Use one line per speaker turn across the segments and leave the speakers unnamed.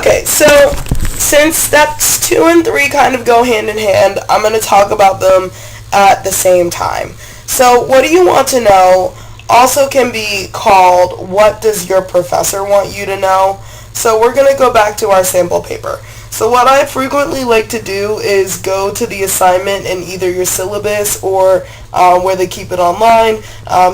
Okay, so since steps 2 and 3 kind of go hand in hand, I'm going to talk about them at the same time. So what do you want to know also can be called what does your professor want you to know? So we're going to go back to our sample paper. So what I frequently like to do is go to the assignment in either your syllabus or where they keep it online.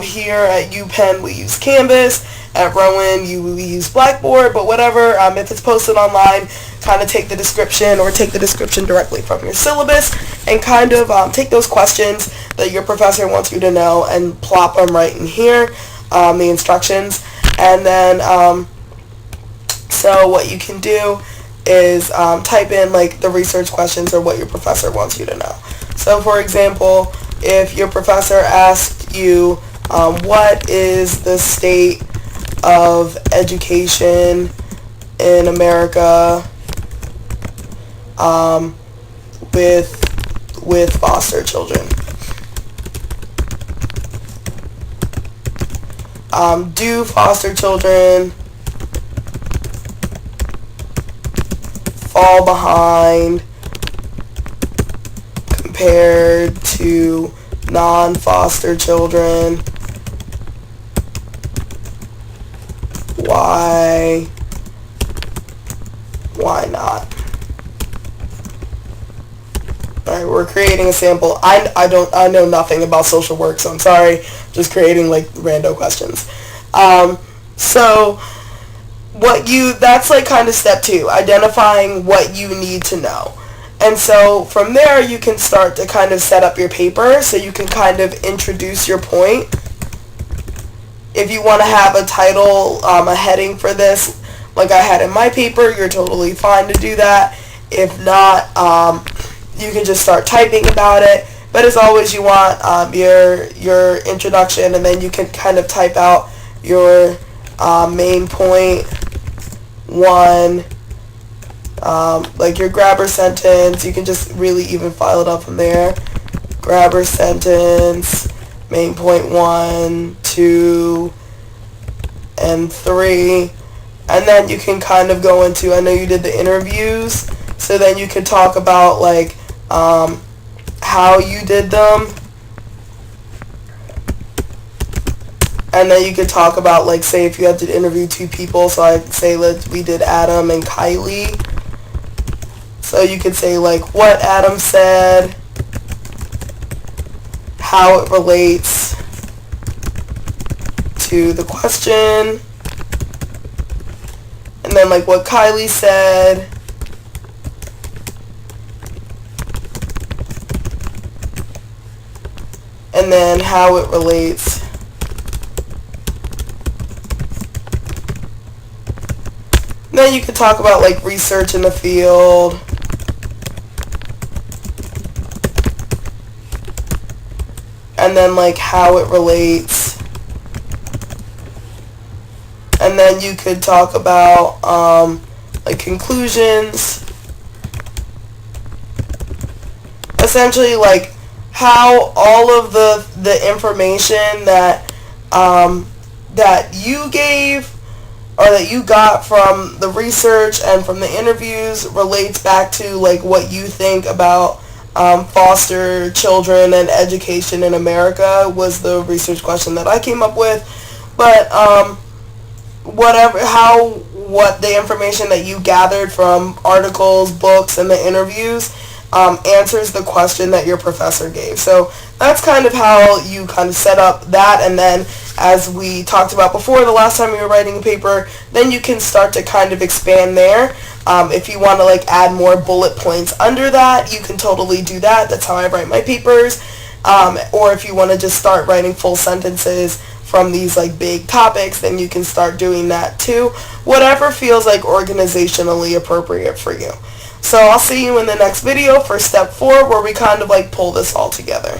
Here at UPenn we use Canvas. At Rowan we use Blackboard, but whatever, if it's posted online, kind of take the description or take the description directly from your syllabus and kind of take those questions that your professor wants you to know and plop them right in here, the instructions. And then, so what you can do is type in like the research questions or what your professor wants you to know. So for example, if your professor asked you what is the state of education in America with foster children, do foster children fall behind compared to non-foster children? Why not? Alright, we're creating a sample. I know nothing about social work, so I'm sorry. Just creating like rando questions. So that's like kind of step 2, identifying what you need to know. And so from there you can start to kind of set up your paper so you can kind of introduce your point. If you want to have a title, a heading for this, like I had in my paper, you're totally fine to do that. If not, you can just start typing about it. But as always, you want your introduction, and then you can kind of type out your main point 1, like your grabber sentence. You can just really even file it up from there. Grabber sentence, main point 1, 2, and 3. And then you can kind of go into, I know you did the interviews, so then you can talk about like how you did them. And then you could talk about, like, say if you had to interview 2 people, so I'd say we did Adam and Kylie. So you could say like what Adam said, how it relates to the question, and then like what Kylie said, and then how it relates then you could talk about like research in the field, and then like how it relates, and then you could talk about like conclusions, essentially like how all of the information that that you gave or that you got from the research and from the interviews relates back to like what you think about foster children and education in America was the research question that I came up with. But what the information that you gathered from articles, books, and the interviews answers the question that your professor gave. So that's kind of how you kind of set up that, and then as we talked about before the last time we were writing a paper, then you can start to kind of expand there. If you want to like add more bullet points under that, you can totally do that. That's how I write my papers. Or if you want to just start writing full sentences from these like big topics, then you can start doing that too. Whatever feels like organizationally appropriate for you. So I'll see you in the next video for step 4, where we kind of like pull this all together.